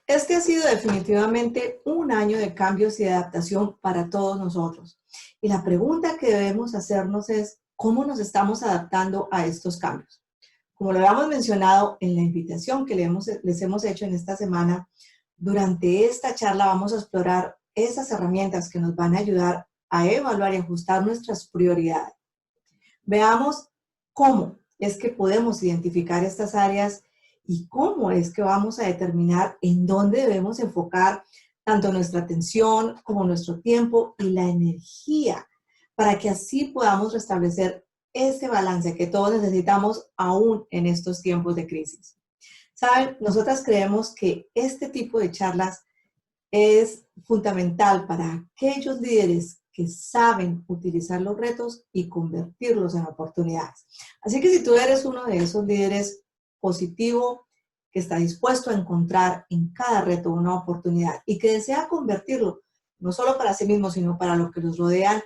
Este ha sido definitivamente un año de cambios y de adaptación para todos nosotros. Y la pregunta que debemos hacernos es, ¿cómo nos estamos adaptando a estos cambios? Como lo habíamos mencionado en la invitación que les hemos hecho en esta semana, durante esta charla vamos a explorar esas herramientas que nos van a ayudar a evaluar y ajustar nuestras prioridades. Veamos cómo es que podemos identificar estas áreas y cómo es que vamos a determinar en dónde debemos enfocar tanto nuestra atención como nuestro tiempo y la energía para que así podamos restablecer este balance que todos necesitamos aún en estos tiempos de crisis. Saben, nosotras creemos que este tipo de charlas es fundamental para aquellos líderes que saben utilizar los retos y convertirlos en oportunidades. Así que si tú eres uno de esos líderes positivo, que está dispuesto a encontrar en cada reto una oportunidad y que desea convertirlo, no solo para sí mismo, sino para los que los rodean,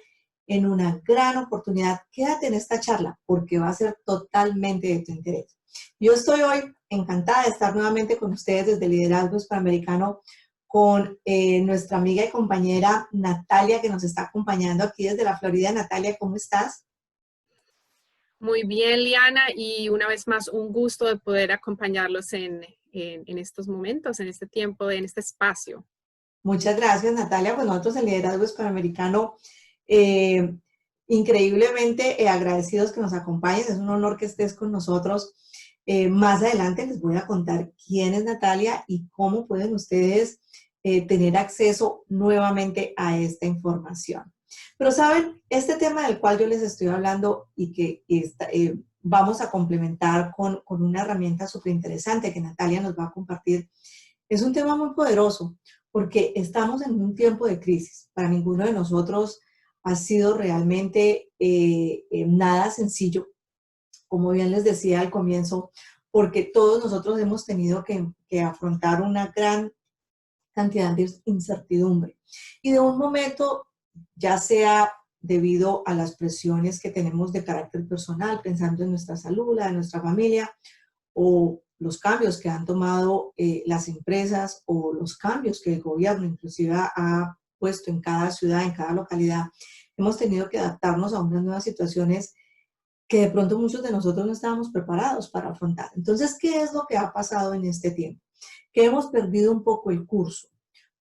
en una gran oportunidad, quédate en esta charla porque va a ser totalmente de tu interés. Yo estoy hoy encantada de estar nuevamente con ustedes desde Liderazgo Hispanoamericano con nuestra amiga y compañera Natalia, que nos está acompañando aquí desde la Florida. Natalia, ¿cómo estás? Muy bien, Liana, y una vez más un gusto de poder acompañarlos en estos momentos, en este tiempo, en este espacio. Muchas gracias, Natalia. Pues nosotros en Liderazgo Hispanoamericano, eh, increíblemente agradecidos que nos acompañes. Es un honor que estés con nosotros. Más adelante les voy a contar quién es Natalia y cómo pueden ustedes tener acceso nuevamente a esta información. Pero saben, este tema del cual yo les estoy hablando y que vamos a complementar con una herramienta súper interesante que Natalia nos va a compartir, es un tema muy poderoso porque estamos en un tiempo de crisis. Para ninguno de nosotros ha sido realmente nada sencillo, como bien les decía al comienzo, porque todos nosotros hemos tenido que afrontar una gran cantidad de incertidumbre. Y de un momento, ya sea debido a las presiones que tenemos de carácter personal, pensando en nuestra salud, la de nuestra familia, o los cambios que han tomado las empresas o los cambios que el gobierno inclusive ha puesto en cada ciudad, en cada localidad, hemos tenido que adaptarnos a unas nuevas situaciones que de pronto muchos de nosotros no estábamos preparados para afrontar. Entonces, ¿qué es lo que ha pasado en este tiempo? Que hemos perdido un poco el curso,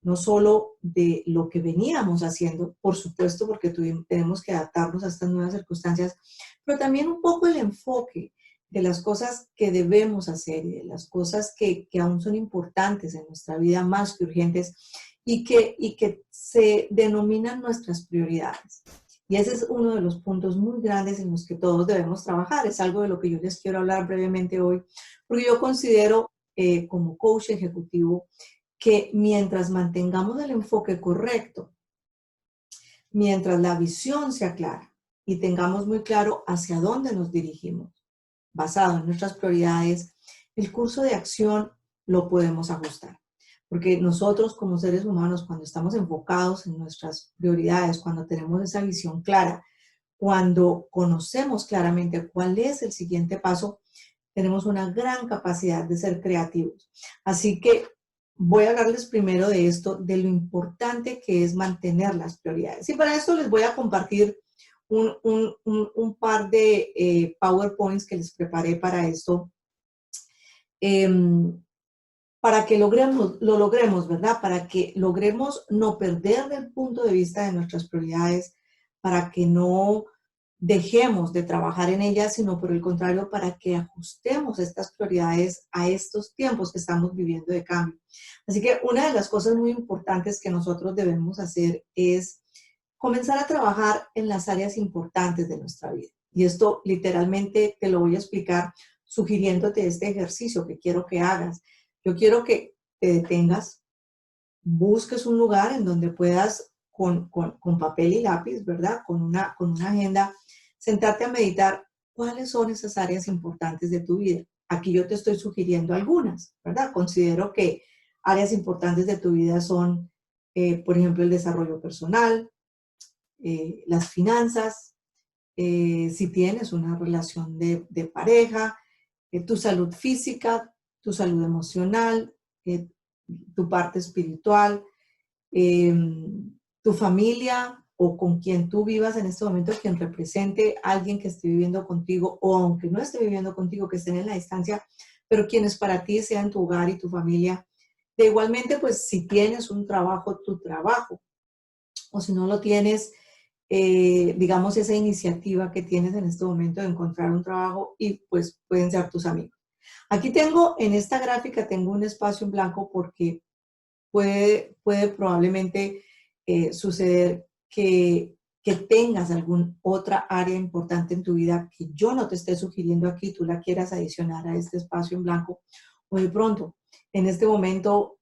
no solo de lo que veníamos haciendo, por supuesto, porque tenemos que adaptarnos a estas nuevas circunstancias, pero también un poco el enfoque de las cosas que debemos hacer y de las cosas que aún son importantes en nuestra vida, más que urgentes, y que se denominan nuestras prioridades. Y ese es uno de los puntos muy grandes en los que todos debemos trabajar. Es algo de lo que yo les quiero hablar brevemente hoy, porque yo considero como coach ejecutivo que mientras mantengamos el enfoque correcto, mientras la visión sea clara y tengamos muy claro hacia dónde nos dirigimos, basado en nuestras prioridades, el curso de acción lo podemos ajustar. Porque nosotros como seres humanos, cuando estamos enfocados en nuestras prioridades, cuando tenemos esa visión clara, cuando conocemos claramente cuál es el siguiente paso, tenemos una gran capacidad de ser creativos. Así que voy a hablarles primero de esto, de lo importante que es mantener las prioridades. Y para esto les voy a compartir un par de PowerPoints que les preparé para esto, para que lo logremos, ¿verdad? Para que logremos no perder el punto de vista de nuestras prioridades, para que no dejemos de trabajar en ellas, sino por el contrario, para que ajustemos estas prioridades a estos tiempos que estamos viviendo de cambio. Así que una de las cosas muy importantes que nosotros debemos hacer es comenzar a trabajar en las áreas importantes de nuestra vida. Y esto literalmente te lo voy a explicar sugiriéndote este ejercicio que quiero que hagas. Yo quiero que te detengas, busques un lugar en donde puedas con papel y lápiz, ¿verdad? Con una agenda, sentarte a meditar cuáles son esas áreas importantes de tu vida. Aquí yo te estoy sugiriendo algunas, ¿verdad? Considero que áreas importantes de tu vida son, por ejemplo, el desarrollo personal, las finanzas, si tienes una relación de pareja, tu salud física, tu salud emocional, tu parte espiritual, tu familia o con quien tú vivas en este momento, quien represente a alguien que esté viviendo contigo o aunque no esté viviendo contigo, que estén en la distancia, pero quienes para ti sean tu hogar y tu familia. De igualmente, pues si tienes un trabajo, tu trabajo, o si no lo tienes, digamos, esa iniciativa que tienes en este momento de encontrar un trabajo y pues pueden ser tus amigos. Aquí tengo, en esta gráfica, tengo un espacio en blanco porque puede probablemente suceder que tengas alguna otra área importante en tu vida que yo no te esté sugiriendo aquí, tú la quieras adicionar a este espacio en blanco, o de pronto, en este momento,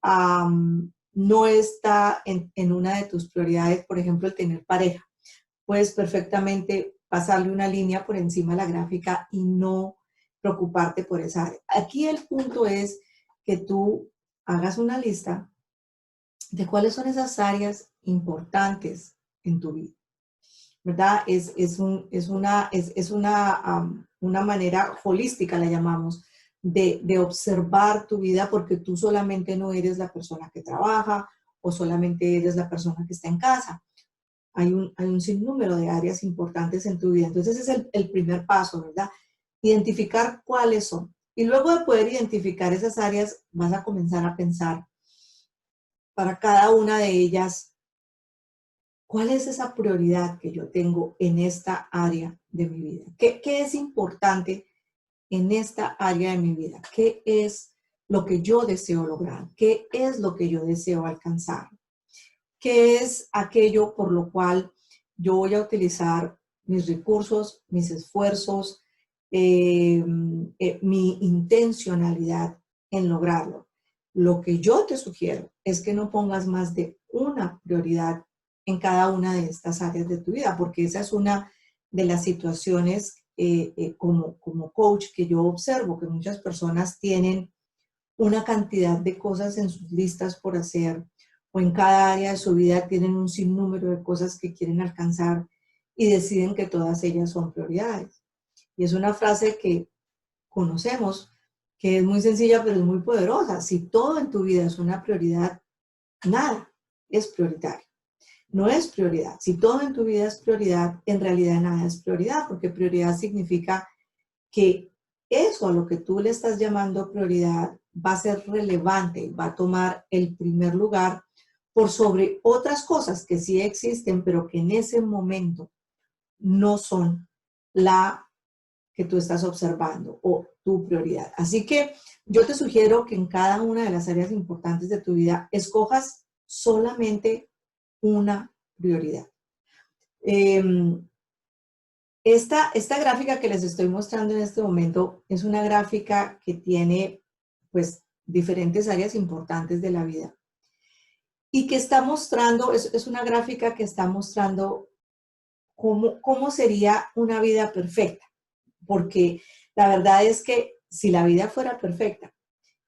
no está en una de tus prioridades, por ejemplo, el tener pareja. Puedes perfectamente pasarle una línea por encima de la gráfica y no preocuparte por esa área. Aquí el punto es que tú hagas una lista de cuáles son esas áreas importantes en tu vida, ¿verdad? Una manera holística, la llamamos, de observar tu vida porque tú solamente no eres la persona que trabaja o solamente eres la persona que está en casa. Hay un sinnúmero de áreas importantes en tu vida. Entonces, ese es el primer paso, ¿verdad? Identificar cuáles son. Y luego de poder identificar esas áreas, vas a comenzar a pensar para cada una de ellas, ¿cuál es esa prioridad que yo tengo en esta área de mi vida? ¿Qué es importante en esta área de mi vida? ¿Qué es lo que yo deseo lograr? ¿Qué es lo que yo deseo alcanzar? ¿Qué es aquello por lo cual yo voy a utilizar mis recursos, mis esfuerzos, mi intencionalidad en lograrlo? Lo que yo te sugiero es que no pongas más de una prioridad en cada una de estas áreas de tu vida, porque esa es una de las situaciones como coach que yo observo, que muchas personas tienen una cantidad de cosas en sus listas por hacer o en cada área de su vida tienen un sinnúmero de cosas que quieren alcanzar y deciden que todas ellas son prioridades. Y es una frase que conocemos, que es muy sencilla pero es muy poderosa. Si todo en tu vida es una prioridad, nada es prioritario. No es prioridad. Si todo en tu vida es prioridad, en realidad nada es prioridad, porque prioridad significa que eso a lo que tú le estás llamando prioridad va a ser relevante, va a tomar el primer lugar por sobre otras cosas que sí existen, pero que en ese momento no son la que tú estás observando o tu prioridad. Así que yo te sugiero que en cada una de las áreas importantes de tu vida escojas solamente una prioridad. Esta gráfica que les estoy mostrando en este momento es una gráfica que tiene pues diferentes áreas importantes de la vida y que está mostrando, es una gráfica que está mostrando cómo sería una vida perfecta, porque la verdad es que si la vida fuera perfecta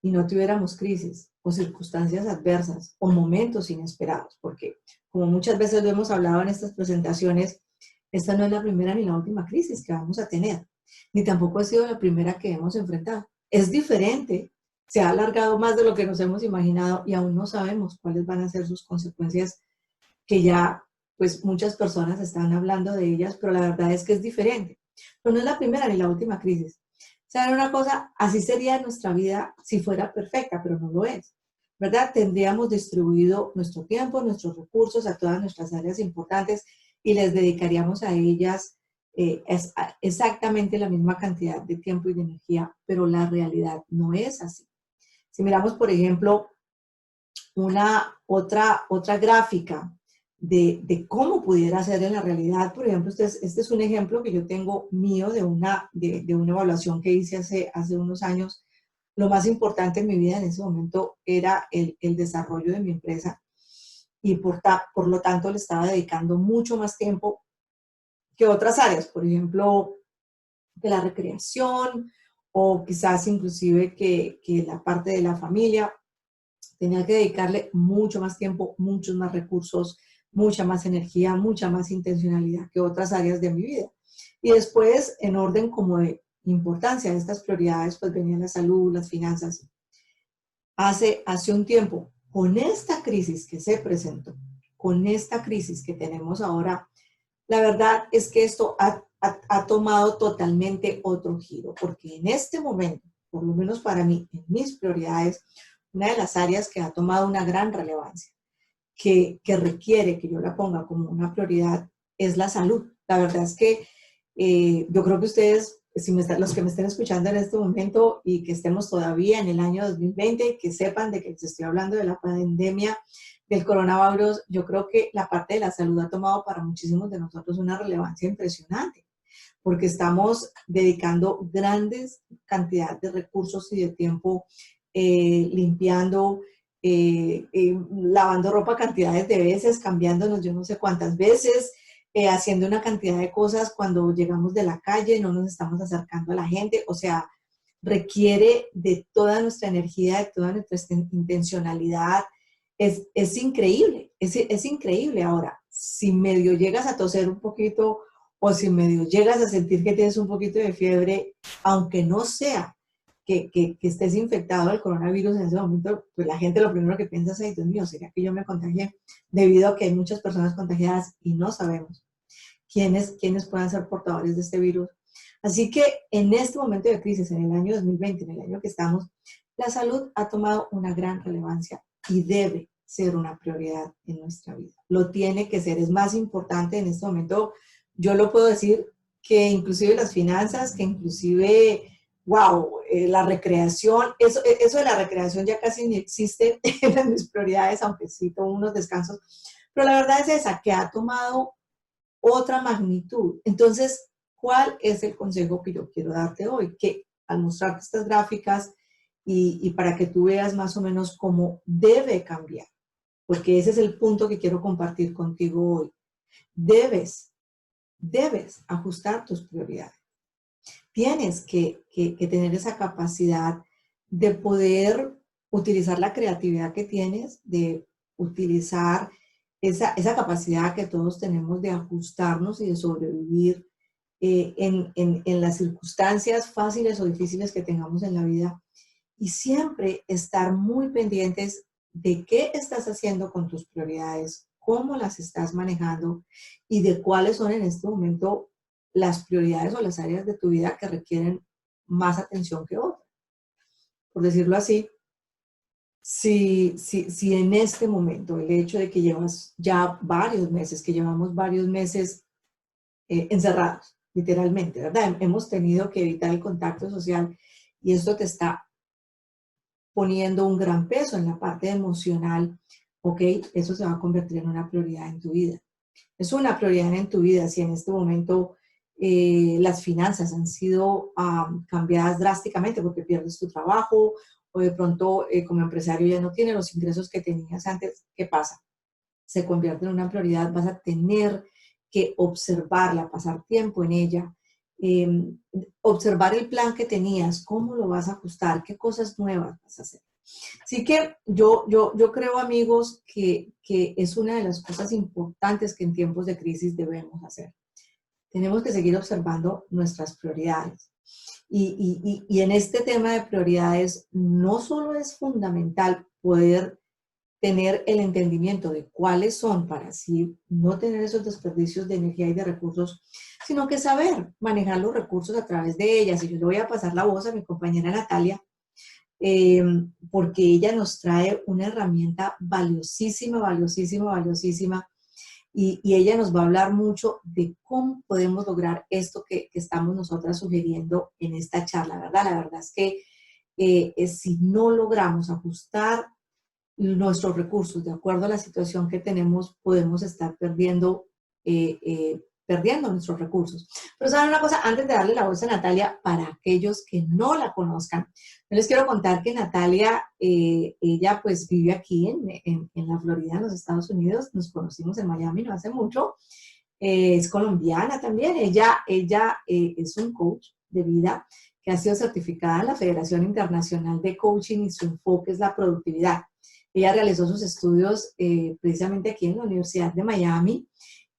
y no tuviéramos crisis o circunstancias adversas o momentos inesperados, porque como muchas veces lo hemos hablado en estas presentaciones, esta no es la primera ni la última crisis que vamos a tener, ni tampoco ha sido la primera que hemos enfrentado. Es diferente, se ha alargado más de lo que nos hemos imaginado y aún no sabemos cuáles van a ser sus consecuencias, que ya pues muchas personas están hablando de ellas, pero la verdad es que es diferente. Pero no es la primera ni la última crisis. O sea, una cosa, así sería nuestra vida si fuera perfecta, pero no lo es, ¿verdad? Tendríamos distribuido nuestro tiempo, nuestros recursos a todas nuestras áreas importantes y les dedicaríamos a ellas exactamente la misma cantidad de tiempo y de energía, pero la realidad no es así. Si miramos, por ejemplo, otra gráfica de cómo pudiera ser en la realidad, por ejemplo, este es un ejemplo que yo tengo mío de una evaluación que hice hace unos años. Lo más importante en mi vida en ese momento era el desarrollo de mi empresa y por lo tanto le estaba dedicando mucho más tiempo que otras áreas, por ejemplo, de la recreación o quizás inclusive que la parte de la familia. Tenía que dedicarle mucho más tiempo, muchos más recursos, mucha más energía, mucha más intencionalidad que otras áreas de mi vida. Y después, en orden como de importancia de estas prioridades, pues venía la salud, las finanzas. hace un tiempo, con esta crisis que se presentó, con esta crisis que tenemos ahora, la verdad es que esto ha tomado totalmente otro giro, porque en este momento, por lo menos para mí, en mis prioridades, una de las áreas que ha tomado una gran relevancia, que requiere que yo la ponga como una prioridad, es la salud. La verdad es que yo creo que ustedes, si los que me estén escuchando en este momento y que estemos todavía en el año 2020, que sepan de que les estoy hablando de la pandemia del coronavirus, yo creo que la parte de la salud ha tomado para muchísimos de nosotros una relevancia impresionante, porque estamos dedicando grandes cantidades de recursos y de tiempo limpiando, lavando ropa cantidades de veces, cambiándonos yo no sé cuántas veces, haciendo una cantidad de cosas cuando llegamos de la calle, no nos estamos acercando a la gente, o sea, requiere de toda nuestra energía, de toda nuestra intencionalidad. Es increíble, es increíble. Ahora, si medio llegas a toser un poquito o si medio llegas a sentir que tienes un poquito de fiebre, aunque no sea que estés infectado del coronavirus en ese momento, pues la gente lo primero que piensa es, ay, Dios mío, ¿sería que yo me contagié? Debido a que hay muchas personas contagiadas y no sabemos quiénes puedan ser portadores de este virus. Así que en este momento de crisis, en el año 2020, en el año que estamos, la salud ha tomado una gran relevancia y debe ser una prioridad en nuestra vida. Lo tiene que ser, es más importante en este momento. Yo lo puedo decir que inclusive las finanzas, que inclusive, wow, la recreación, eso de la recreación ya casi ni existe en mis prioridades, aunque sí tomo unos descansos, pero la verdad es esa, que ha tomado otra magnitud. Entonces, ¿cuál es el consejo que yo quiero darte hoy? Que al mostrarte estas gráficas y para que tú veas más o menos cómo debe cambiar, porque ese es el punto que quiero compartir contigo hoy. Debes ajustar tus prioridades. Tienes que tener esa capacidad de poder utilizar la creatividad que tienes, de utilizar esa capacidad que todos tenemos de ajustarnos y de sobrevivir en las circunstancias fáciles o difíciles que tengamos en la vida. Y siempre estar muy pendientes de qué estás haciendo con tus prioridades, cómo las estás manejando y de cuáles son en este momento las prioridades o las áreas de tu vida que requieren más atención que otras. Por decirlo así, si en este momento el hecho de que llevas ya varios meses, que llevamos varios meses encerrados, literalmente, ¿verdad? Hemos tenido que evitar el contacto social y esto te está poniendo un gran peso en la parte emocional, ¿ok? Eso se va a convertir en una prioridad en tu vida. Es una prioridad en tu vida si en este momento las finanzas han sido cambiadas drásticamente porque pierdes tu trabajo o de pronto como empresario ya no tienes los ingresos que tenías antes. ¿Qué pasa? Se convierte en una prioridad, vas a tener que observarla, pasar tiempo en ella, eh, observar el plan que tenías, cómo lo vas a ajustar, qué cosas nuevas vas a hacer. Así que yo creo, amigos, que es una de las cosas importantes que en tiempos de crisis debemos hacer. Tenemos que seguir observando nuestras prioridades. Y en este tema de prioridades, no solo es fundamental poder tener el entendimiento de cuáles son para así no tener esos desperdicios de energía y de recursos, sino que saber manejar los recursos a través de ellas. Y yo le voy a pasar la voz a mi compañera Natalia, porque ella nos trae una herramienta valiosísima, valiosísima, valiosísima, y ella nos va a hablar mucho de cómo podemos lograr esto que estamos nosotras sugiriendo en esta charla, ¿verdad? La verdad es que si no logramos ajustar nuestros recursos de acuerdo a la situación que tenemos, podemos estar perdiendo nuestros recursos. Pero saben una cosa, antes de darle la voz a Natalia, para aquellos que no la conozcan, yo les quiero contar que Natalia, ella pues vive aquí en la Florida, en los Estados Unidos. Nos conocimos en Miami no hace mucho. Es colombiana también. Ella es un coach de vida que ha sido certificada en la Federación Internacional de Coaching y su enfoque es la productividad. Ella realizó sus estudios precisamente aquí en la Universidad de Miami,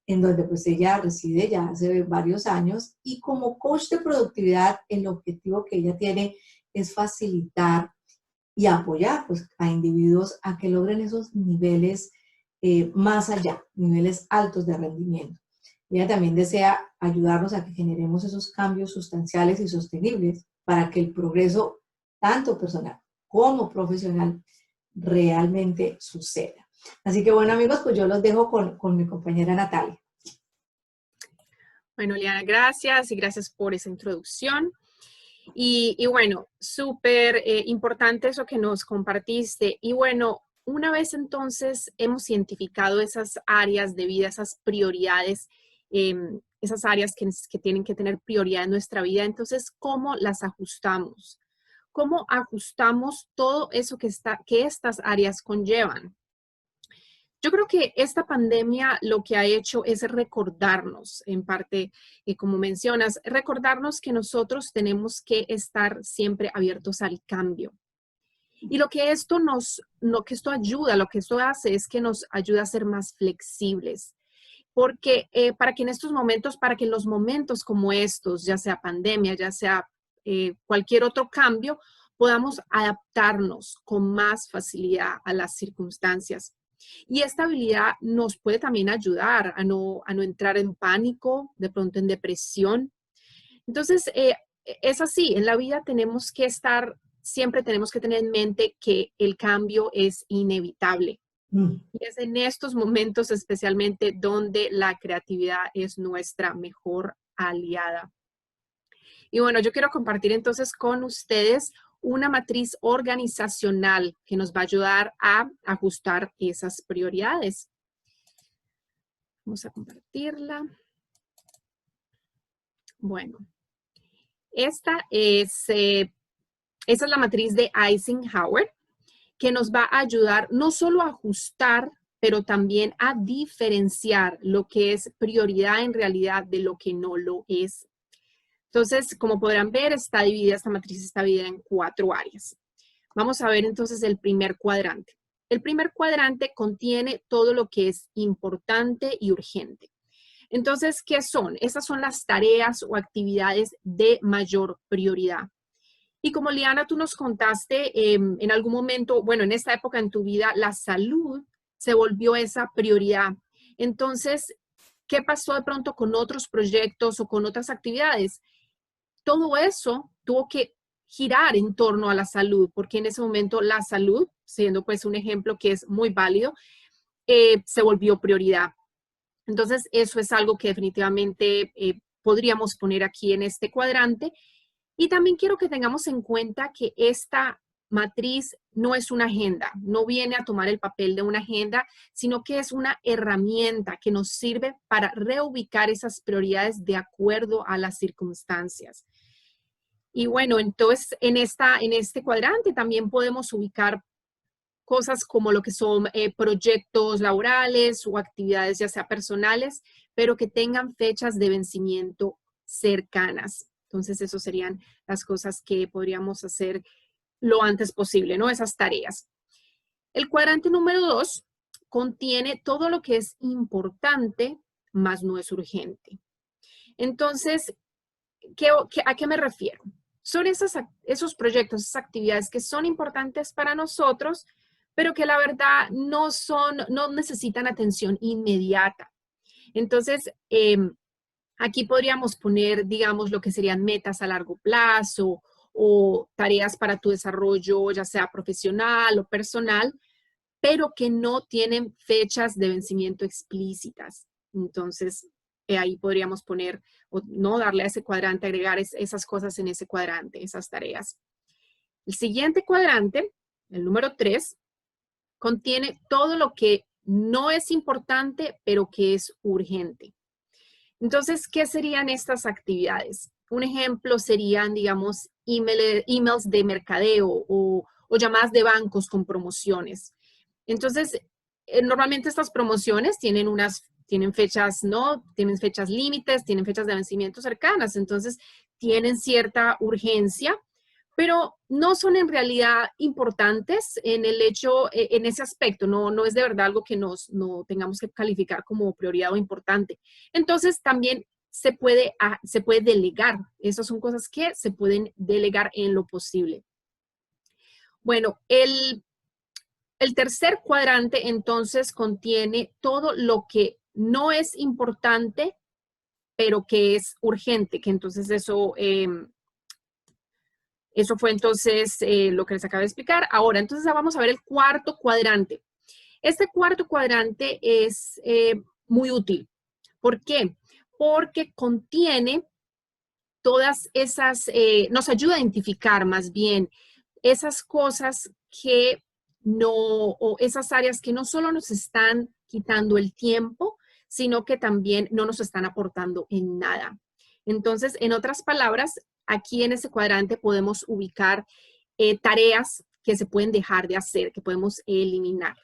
en donde pues ella reside ya hace varios años, y como coach de productividad el objetivo que ella tiene es facilitar y apoyar pues, a individuos a que logren esos niveles más allá, niveles altos de rendimiento. Ella también desea ayudarnos a que generemos esos cambios sustanciales y sostenibles para que el progreso, tanto personal como profesional, realmente suceda. Así que bueno, amigos, pues yo los dejo con mi compañera Natalia. Bueno, Liana, gracias y gracias por esa introducción. Y bueno, súper importante eso que nos compartiste. Y bueno, una vez entonces hemos identificado esas áreas de vida, esas prioridades, esas áreas que tienen que tener prioridad en nuestra vida, entonces, ¿cómo las ajustamos? ¿Cómo ajustamos todo eso que estas áreas conllevan? Yo creo que esta pandemia lo que ha hecho es recordarnos, en parte, como mencionas, recordarnos que nosotros tenemos que estar siempre abiertos al cambio. Y lo que que esto ayuda, lo que esto hace es que nos ayuda a ser más flexibles. Porque para que en estos momentos, para que en los momentos como estos, ya sea pandemia, ya sea cualquier otro cambio, podamos adaptarnos con más facilidad a las circunstancias. Y esta habilidad nos puede también ayudar a no entrar en pánico, de pronto en depresión. Entonces, es así, en la vida tenemos que siempre tenemos que tener en mente que el cambio es inevitable. Y es en estos momentos especialmente donde la creatividad es nuestra mejor aliada. Y bueno, yo quiero compartir entonces con ustedes una matriz organizacional que nos va a ayudar a ajustar esas prioridades. Vamos a compartirla. Bueno, esa es la matriz de Eisenhower, que nos va a ayudar no solo a ajustar, pero también a diferenciar lo que es prioridad en realidad de lo que no lo es. Entonces, como podrán ver, esta matriz está dividida en 4 áreas. Vamos a ver entonces el primer cuadrante. El primer cuadrante contiene todo lo que es importante y urgente. Entonces, ¿qué son? Estas son las tareas o actividades de mayor prioridad. Y como Liana, tú nos contaste en algún momento, bueno, en esta época en tu vida, la salud se volvió esa prioridad. Entonces, ¿qué pasó de pronto con otros proyectos o con otras actividades? Todo eso tuvo que girar en torno a la salud, porque en ese momento la salud, siendo pues un ejemplo que es muy válido, se volvió prioridad. Entonces, eso es algo que definitivamente podríamos poner aquí en este cuadrante. Y también quiero que tengamos en cuenta que esta matriz no es una agenda, no viene a tomar el papel de una agenda, sino que es una herramienta que nos sirve para reubicar esas prioridades de acuerdo a las circunstancias. Y bueno, entonces en este cuadrante también podemos ubicar cosas como lo que son proyectos laborales o actividades ya sea personales, pero que tengan fechas de vencimiento cercanas. Entonces, eso serían las cosas que podríamos hacer lo antes posible, ¿no? Esas tareas. El cuadrante número 2 contiene todo lo que es importante, más no es urgente. Entonces, ¿a qué me refiero? Son esos proyectos, esas actividades que son importantes para nosotros, pero que la verdad no necesitan atención inmediata. Entonces, aquí podríamos poner, digamos, lo que serían metas a largo plazo o tareas para tu desarrollo, ya sea profesional o personal, pero que no tienen fechas de vencimiento explícitas. Entonces, ahí podríamos poner, o no darle a ese cuadrante, agregar esas cosas en ese cuadrante, esas tareas. El siguiente cuadrante, el número 3, contiene todo lo que no es importante, pero que es urgente. Entonces, ¿qué serían estas actividades? Un ejemplo serían, digamos, emails de mercadeo o llamadas de bancos con promociones. Entonces, normalmente estas promociones tienen fechas, ¿no? Tienen fechas límites, tienen fechas de vencimiento cercanas, entonces tienen cierta urgencia, pero no son en realidad importantes en el hecho, en ese aspecto, no es de verdad algo que no tengamos que calificar como prioridad o importante. Entonces, también se puede delegar. Esas son cosas que se pueden delegar en lo posible. Bueno, el tercer cuadrante entonces contiene todo lo que no es importante, pero que es urgente, que entonces eso fue entonces lo que les acabo de explicar. Ahora, entonces vamos a ver el cuarto cuadrante. Este cuarto cuadrante es muy útil. ¿Por qué? Porque contiene todas esas, nos ayuda a identificar más bien esas cosas que no, o esas áreas que no solo nos están quitando el tiempo, sino que también no nos están aportando en nada. Entonces, en otras palabras, aquí en ese cuadrante podemos ubicar tareas que se pueden dejar de hacer, que podemos eliminar.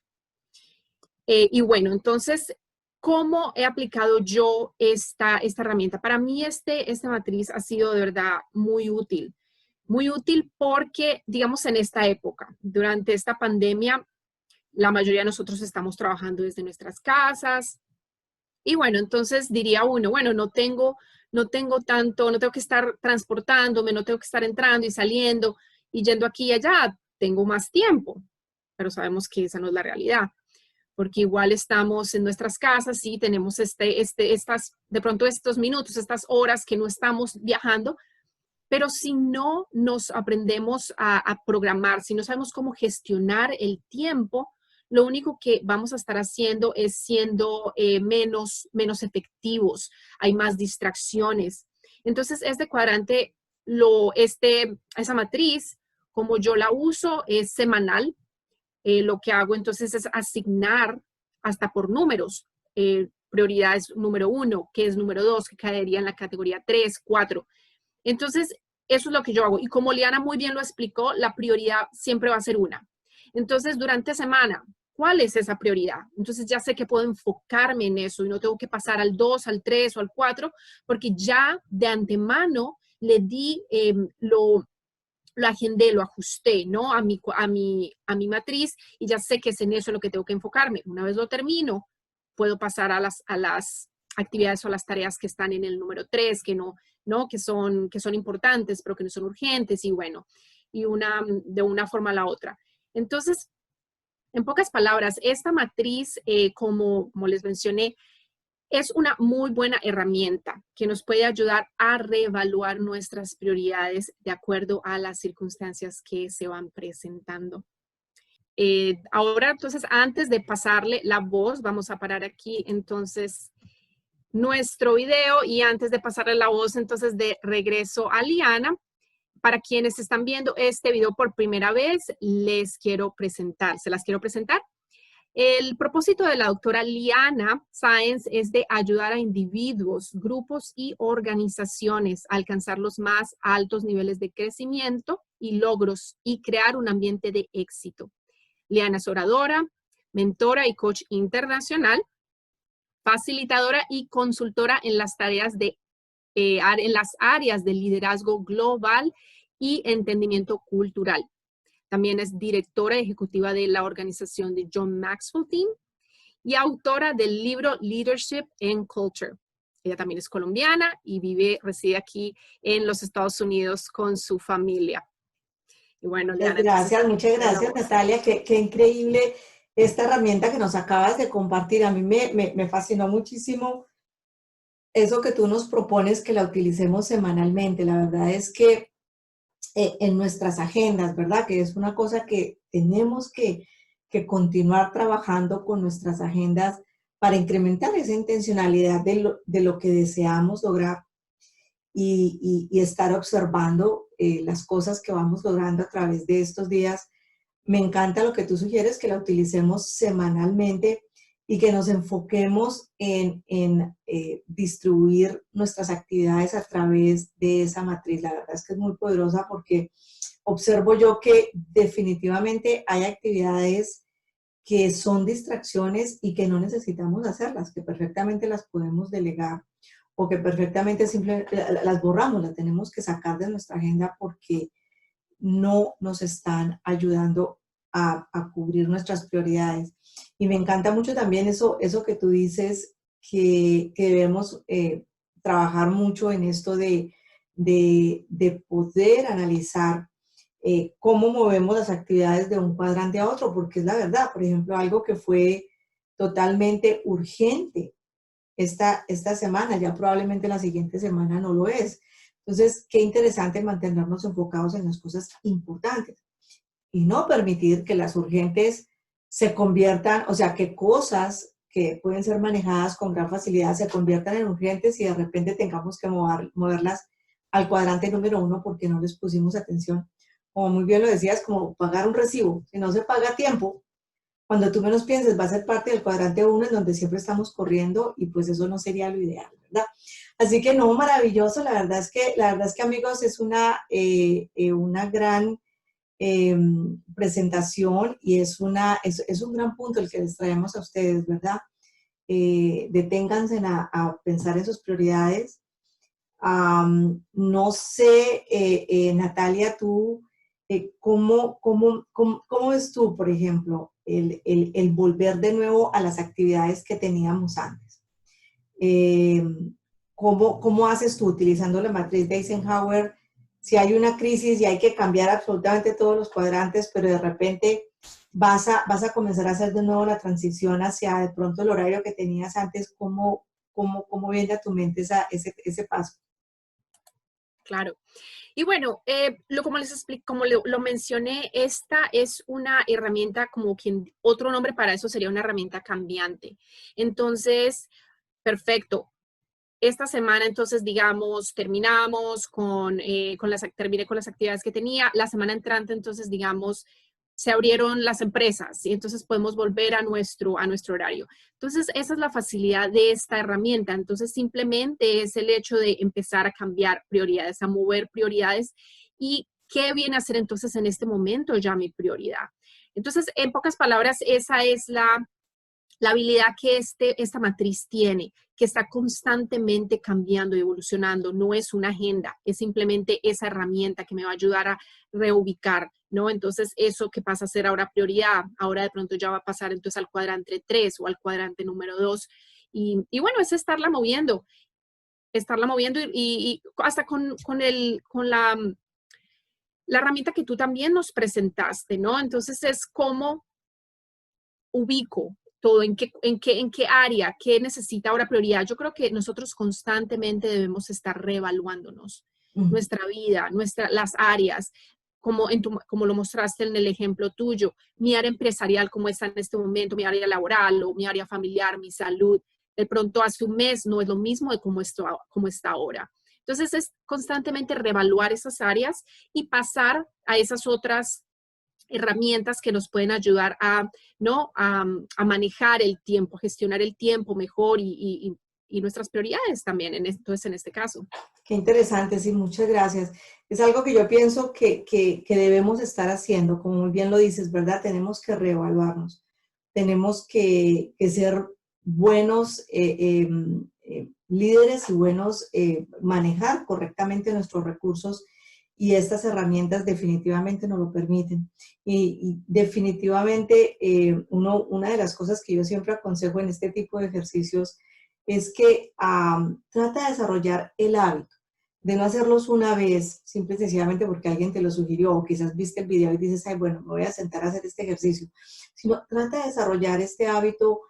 Y bueno, entonces, ¿cómo he aplicado yo esta herramienta? Para mí, esta matriz ha sido de verdad muy útil. Muy útil porque, digamos, en esta época, durante esta pandemia, la mayoría de nosotros estamos trabajando desde nuestras casas. Y bueno, entonces diría uno, bueno, no tengo que estar transportándome, no tengo que estar entrando y saliendo y yendo aquí y allá, tengo más tiempo. Pero sabemos que esa no es la realidad, porque igual estamos en nuestras casas y tenemos de pronto estos minutos, estas horas que no estamos viajando, pero si no nos aprendemos a programar, si no sabemos cómo gestionar el tiempo, lo único que vamos a estar haciendo es siendo menos efectivos, hay más distracciones. Entonces, este cuadrante, esa matriz, como yo la uso, es semanal. Lo que hago entonces es asignar hasta por números. Prioridad es número 1, que es número 2, que caería en la categoría 3, 4. Entonces, eso es lo que yo hago. Y como Liana muy bien lo explicó, la prioridad siempre va a ser una. Entonces, durante semana, ¿cuál es esa prioridad? Entonces, ya sé que puedo enfocarme en eso y no tengo que pasar al 2, al 3 o al 4, porque ya de antemano le di lo agendé, lo ajusté, ¿no? A mi matriz y ya sé que es en eso lo que tengo que enfocarme. Una vez lo termino, puedo pasar a las actividades o a las tareas que están en el número 3, que no, que son importantes, pero que no son urgentes y bueno, de una forma a la otra. Entonces, en pocas palabras, esta matriz, como les mencioné, es una muy buena herramienta que nos puede ayudar a reevaluar nuestras prioridades de acuerdo a las circunstancias que se van presentando. Ahora, entonces, antes de pasarle la voz, vamos a parar aquí, entonces, nuestro video y antes de pasarle la voz, entonces, de regreso a Liana, para quienes están viendo este video por primera vez, se las quiero presentar. El propósito de la doctora Liana Sáenz es de ayudar a individuos, grupos y organizaciones a alcanzar los más altos niveles de crecimiento y logros y crear un ambiente de éxito. Liana es oradora, mentora y coach internacional, facilitadora y consultora en las en las áreas de liderazgo global y entendimiento cultural. También es directora ejecutiva de la organización de John Maxwell Team y autora del libro Leadership and Culture. Ella también es colombiana y reside aquí en los Estados Unidos con su familia. Y bueno, Liana, Muchas gracias, Natalia. Qué increíble esta herramienta que nos acabas de compartir. A mí me fascinó muchísimo eso que tú nos propones, que la utilicemos semanalmente. La verdad es que en nuestras agendas, ¿verdad? Que es una cosa que tenemos que continuar trabajando con nuestras agendas para incrementar esa intencionalidad de lo que deseamos lograr y estar observando las cosas que vamos logrando a través de estos días. Me encanta lo que tú sugieres, que la utilicemos semanalmente y que nos enfoquemos en distribuir nuestras actividades a través de esa matriz. La verdad es que es muy poderosa porque observo yo que definitivamente hay actividades que son distracciones y que no necesitamos hacerlas, que perfectamente las podemos delegar o que perfectamente las borramos, las tenemos que sacar de nuestra agenda porque no nos están ayudando a cubrir nuestras prioridades. Y me encanta mucho también eso que tú dices, que debemos trabajar mucho en esto de poder analizar cómo movemos las actividades de un cuadrante a otro, porque es la verdad. Por ejemplo, algo que fue totalmente urgente esta semana, ya probablemente la siguiente semana no lo es. Entonces, qué interesante mantenernos enfocados en las cosas importantes y no permitir que las urgentes se conviertan, o sea, que cosas que pueden ser manejadas con gran facilidad se conviertan en urgentes y de repente tengamos que moverlas al cuadrante número 1 porque no les pusimos atención. Como muy bien lo decías, como pagar un recibo. Si no se paga a tiempo, cuando tú menos pienses va a ser parte del cuadrante 1 en donde siempre estamos corriendo y pues eso no sería lo ideal, ¿verdad? Así que no, maravilloso. La verdad es que amigos, es una gran presentación y es un gran punto el que les traemos a ustedes, ¿verdad? Deténganse a pensar en sus prioridades. No sé, Natalia, tú, ¿cómo ves tú, por ejemplo, el volver de nuevo a las actividades que teníamos antes? Eh, ¿Cómo haces tú utilizando la matriz de Eisenhower? Si hay una crisis y hay que cambiar absolutamente todos los cuadrantes, pero de repente vas a comenzar a hacer de nuevo la transición hacia de pronto el horario que tenías antes, ¿cómo viene a tu mente ese paso? Claro. Y bueno, como les explico, como lo mencioné, esta es una herramienta como quien, otro nombre para eso sería una herramienta cambiante. Entonces, perfecto. Esta semana, entonces, digamos, terminé con las actividades que tenía. La semana entrante, entonces, digamos, se abrieron las empresas y entonces podemos volver a nuestro horario. Entonces, esa es la facilidad de esta herramienta. Entonces, simplemente es el hecho de empezar a cambiar prioridades, a mover prioridades y qué viene a ser entonces en este momento ya mi prioridad. Entonces, en pocas palabras, esa es la habilidad que esta matriz tiene, que está constantemente cambiando y evolucionando. No es una agenda, es simplemente esa herramienta que me va a ayudar a reubicar, ¿no? Entonces, eso que pasa a ser ahora prioridad, ahora de pronto ya va a pasar entonces al cuadrante 3 o al cuadrante número 2. Y bueno, es estarla moviendo y hasta con la herramienta que tú también nos presentaste, ¿no? Entonces, es como ubico todo, en qué área, qué necesita ahora prioridad. Yo creo que nosotros constantemente debemos estar reevaluándonos, Ujú. nuestra vida, las áreas, como lo mostraste en el ejemplo tuyo, mi área empresarial, cómo está en este momento, mi área laboral o mi área familiar, mi salud. De pronto hace un mes no es lo mismo de cómo está ahora. Entonces es constantemente reevaluar esas áreas y pasar a esas otras herramientas que nos pueden ayudar ¿no? a manejar el tiempo, gestionar el tiempo mejor y nuestras prioridades también, entonces en este caso. Qué interesante, sí, muchas gracias. Es algo que yo pienso que debemos estar haciendo, como muy bien lo dices, ¿verdad? Tenemos que reevaluarnos, tenemos que ser buenos líderes y buenos manejar correctamente nuestros recursos y estas herramientas definitivamente nos lo permiten. Y definitivamente una de las cosas que yo siempre aconsejo en este tipo de ejercicios es que trata de desarrollar el hábito de no hacerlos una vez, simple y sencillamente porque alguien te lo sugirió o quizás viste el video y dices, ay, bueno, me voy a sentar a hacer este ejercicio, sino trata de desarrollar este hábito,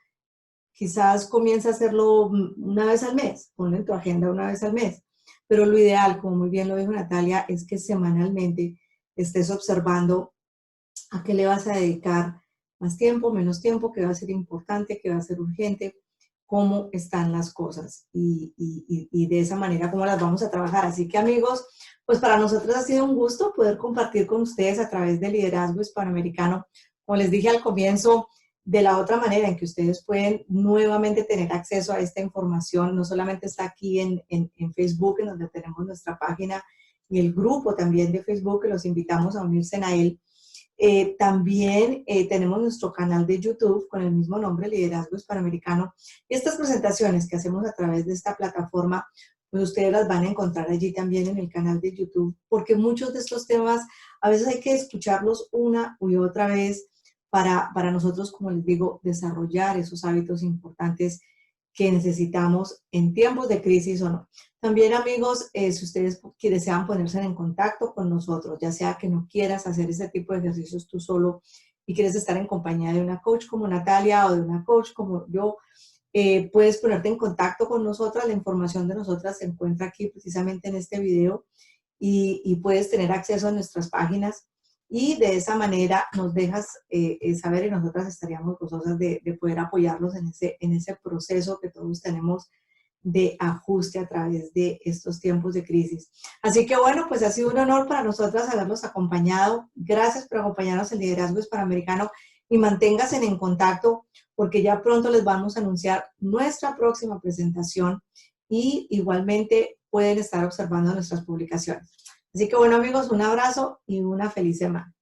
quizás comienza a hacerlo una vez al mes, ponlo en tu agenda una vez al mes, pero lo ideal, como muy bien lo dijo Natalia, es que semanalmente estés observando a qué le vas a dedicar más tiempo, menos tiempo, qué va a ser importante, qué va a ser urgente, cómo están las cosas y de esa manera cómo las vamos a trabajar. Así que amigos, pues para nosotros ha sido un gusto poder compartir con ustedes a través de Liderazgo Hispanoamericano, como les dije al comienzo, de la otra manera en que ustedes pueden nuevamente tener acceso a esta información, no solamente está aquí en Facebook, en donde tenemos nuestra página y el grupo también de Facebook, que los invitamos a unirse a él. También tenemos nuestro canal de YouTube con el mismo nombre, Liderazgo Hispanoamericano. Y estas presentaciones que hacemos a través de esta plataforma, pues ustedes las van a encontrar allí también en el canal de YouTube, porque muchos de estos temas a veces hay que escucharlos una y otra vez para nosotros, como les digo, desarrollar esos hábitos importantes que necesitamos en tiempos de crisis o no. También, amigos, si ustedes desean ponerse en contacto con nosotros, ya sea que no quieras hacer ese tipo de ejercicios tú solo y quieres estar en compañía de una coach como Natalia o de una coach como yo, puedes ponerte en contacto con nosotras. La información de nosotras se encuentra aquí precisamente en este video y puedes tener acceso a nuestras páginas y de esa manera nos dejas saber y nosotras estaríamos gozosas de poder apoyarlos en ese proceso que todos tenemos de ajuste a través de estos tiempos de crisis. Así que bueno, pues ha sido un honor para nosotras haberlos acompañado. Gracias por acompañarnos en Liderazgo Hispanoamericano y manténganse en contacto porque ya pronto les vamos a anunciar nuestra próxima presentación y igualmente pueden estar observando nuestras publicaciones. Así que bueno, amigos, un abrazo y una feliz semana.